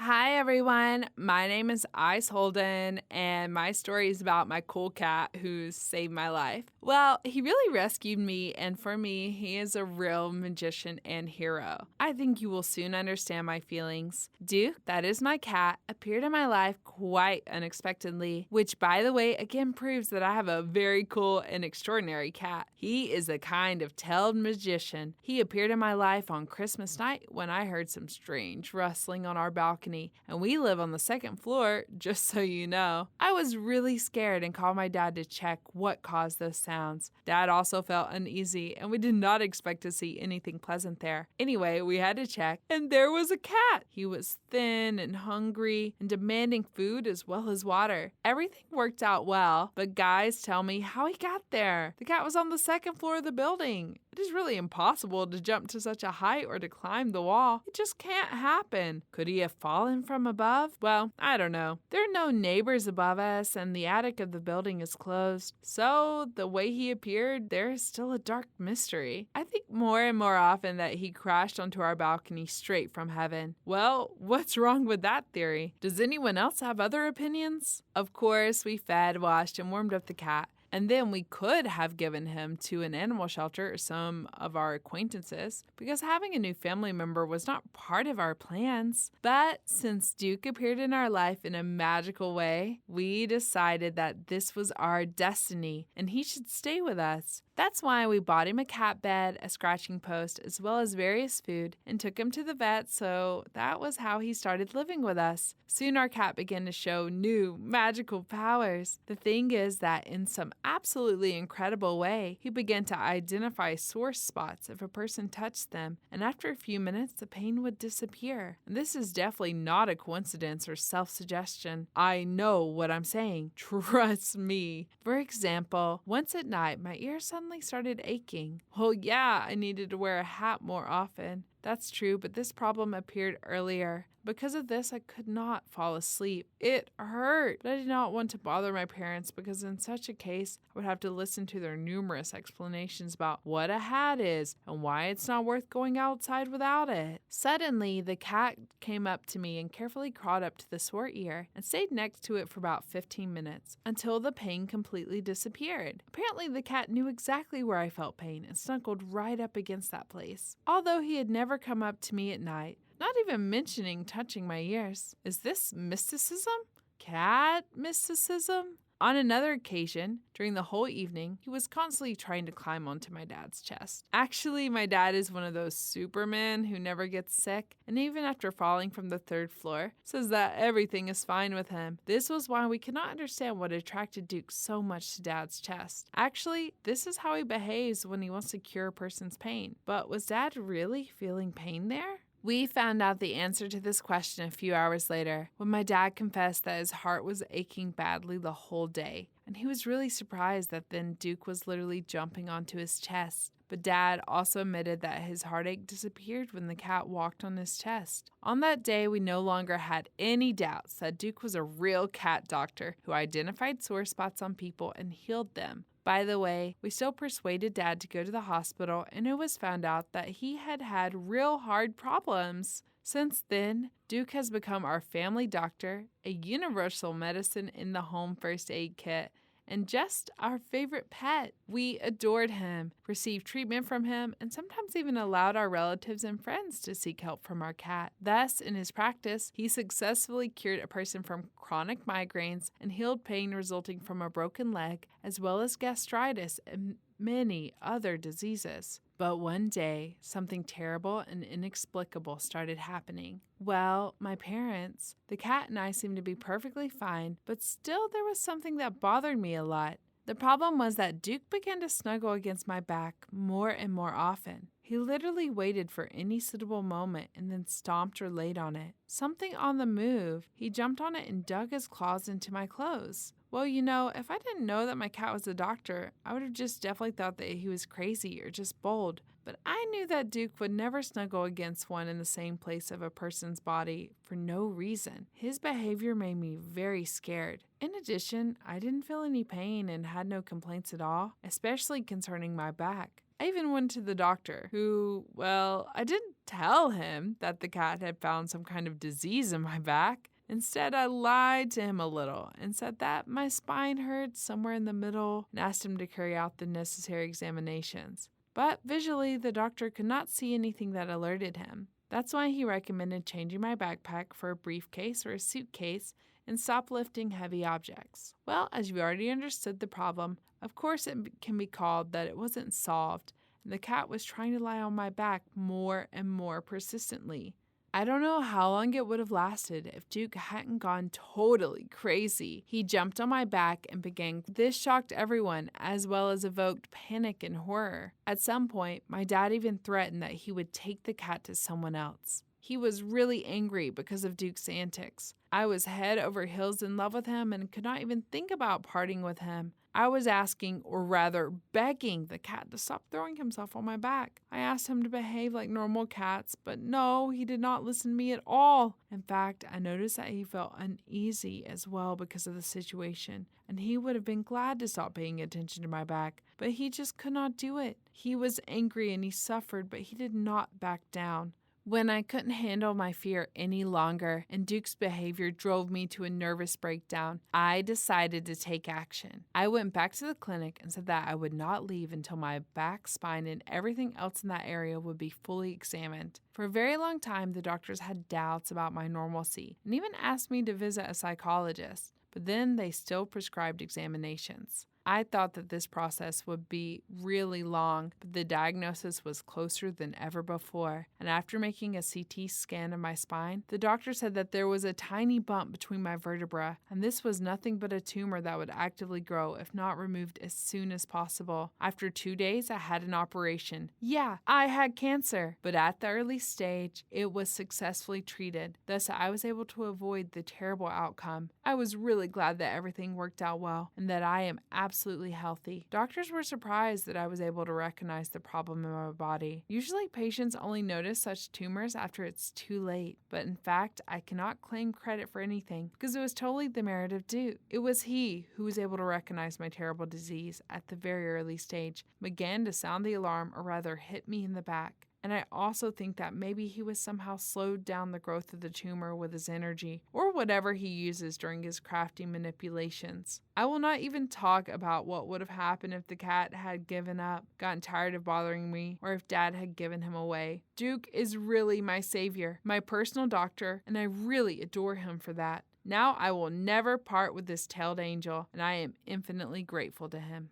Hi, everyone. My name is Ice Holden, and my story is about my cool cat who saved my life. Well, he really rescued me, and for me, he is a real magician and hero. I think you will soon understand my feelings. Duke, that is my cat, appeared in my life quite unexpectedly, which, by the way, again proves that I have a very cool and extraordinary cat. He is a kind of tailed magician. He appeared in my life on Christmas night when I heard some strange rustling on our balcony. And we live on the second floor, just so you know. I was really scared and called my dad to check what caused those sounds. Dad also felt uneasy, and we did not expect to see anything pleasant there. Anyway, we had to check, and there was a cat. He was thin and hungry and demanding food as well as water. Everything worked out well, but guys, tell me how he got there. The cat was on the second floor of the building. It is really impossible to jump to such a height or to climb the wall. It just can't happen. Could he have fallen from above? Well, I don't know. There are no neighbors above us, and the attic of the building is closed. So the way he appeared, there is still a dark mystery. I think more and more often that he crashed onto our balcony straight from heaven. Well, what's wrong with that theory? Does anyone else have other opinions? Of course, we fed, washed, and warmed up the cat. And then we could have given him to an animal shelter or some of our acquaintances because having a new family member was not part of our plans. But since Duke appeared in our life in a magical way, we decided that this was our destiny and he should stay with us. That's why we bought him a cat bed, a scratching post, as well as various food, and took him to the vet, so that was how he started living with us. Soon our cat began to show new magical powers. The thing is that in some absolutely incredible way, he began to identify sore spots if a person touched them, and after a few minutes, the pain would disappear. And this is definitely not a coincidence or self-suggestion. I know what I'm saying. Trust me. For example, once at night, my ears suddenly started aching. Well, yeah, I needed to wear a hat more often. That's true, but this problem appeared earlier. Because of this, I could not fall asleep. It hurt, but I did not want to bother my parents because in such a case, I would have to listen to their numerous explanations about what a hat is and why it's not worth going outside without it. Suddenly, the cat came up to me and carefully crawled up to the sore ear and stayed next to it for about 15 minutes until the pain completely disappeared. Apparently, the cat knew exactly where I felt pain and snuggled right up against that place. Although he had never come up to me at night, not even mentioning touching my ears. Is this mysticism? Cat mysticism? On another occasion, during the whole evening, he was constantly trying to climb onto my dad's chest. Actually, my dad is one of those supermen who never gets sick, and even after falling from the third floor, says that everything is fine with him. This was why we could not understand what attracted Duke so much to Dad's chest. Actually, this is how he behaves when he wants to cure a person's pain. But was Dad really feeling pain there? We found out the answer to this question a few hours later when my dad confessed that his heart was aching badly the whole day. And he was really surprised that then Duke was literally jumping onto his chest. But Dad also admitted that his heartache disappeared when the cat walked on his chest. On that day, we no longer had any doubts that Duke was a real cat doctor who identified sore spots on people and healed them. By the way, we still persuaded Dad to go to the hospital, and it was found out that he had had real hard problems. Since then, Duke has become our family doctor, a universal medicine in the home first aid kit, and just our favorite pet. We adored him, received treatment from him, and sometimes even allowed our relatives and friends to seek help from our cat. Thus, in his practice, he successfully cured a person from chronic migraines and healed pain resulting from a broken leg, as well as gastritis and many other diseases. But one day, something terrible and inexplicable started happening. Well, my parents, the cat and I seemed to be perfectly fine, but still there was something that bothered me a lot. The problem was that Duke began to snuggle against my back more and more often. He literally waited for any suitable moment and then stomped or laid on it. Something on the move, he jumped on it and dug his claws into my clothes. Well, if I didn't know that my cat was a doctor, I would have just definitely thought that he was crazy or just bold. But I knew that Duke would never snuggle against one in the same place of a person's body for no reason. His behavior made me very scared. In addition, I didn't feel any pain and had no complaints at all, especially concerning my back. I even went to the doctor, who, well, I didn't tell him that the cat had found some kind of disease in my back. Instead, I lied to him a little and said that my spine hurt somewhere in the middle and asked him to carry out the necessary examinations. But visually, the doctor could not see anything that alerted him. That's why he recommended changing my backpack for a briefcase or a suitcase and stop lifting heavy objects. Well, as you already understood the problem, of course it can be called that it wasn't solved, and the cat was trying to lie on my back more and more persistently. I don't know how long it would have lasted if Duke hadn't gone totally crazy. He jumped on my back and began. This shocked everyone, as well as evoked panic and horror. At some point, my dad even threatened that he would take the cat to someone else. He was really angry because of Duke's antics. I was head over heels in love with him and could not even think about parting with him. I was asking, or rather begging, the cat to stop throwing himself on my back. I asked him to behave like normal cats, but no, he did not listen to me at all. In fact, I noticed that he felt uneasy as well because of the situation, and he would have been glad to stop paying attention to my back, but he just could not do it. He was angry and he suffered, but he did not back down. When I couldn't handle my fear any longer and Duke's behavior drove me to a nervous breakdown, I decided to take action. I went back to the clinic and said that I would not leave until my back, spine, and everything else in that area would be fully examined. For a very long time, the doctors had doubts about my normalcy and even asked me to visit a psychologist, but then they still prescribed examinations. I thought that this process would be really long, but the diagnosis was closer than ever before. And after making a CT scan of my spine, the doctor said that there was a tiny bump between my vertebrae, and this was nothing but a tumor that would actively grow if not removed as soon as possible. After 2 days, I had an operation. Yeah, I had cancer, but at the early stage, it was successfully treated. Thus, I was able to avoid the terrible outcome. I was really glad that everything worked out well and that I am absolutely healthy. Doctors were surprised that I was able to recognize the problem in my body. Usually patients only notice such tumors after it's too late, but in fact, I cannot claim credit for anything because it was totally the merit of Duke. It was he who was able to recognize my terrible disease at the very early stage, began to sound the alarm, or rather hit me in the back. And I also think that maybe he was somehow slowed down the growth of the tumor with his energy, or whatever he uses during his crafty manipulations. I will not even talk about what would have happened if the cat had given up, gotten tired of bothering me, or if Dad had given him away. Duke is really my savior, my personal doctor, and I really adore him for that. Now I will never part with this tailed angel, and I am infinitely grateful to him.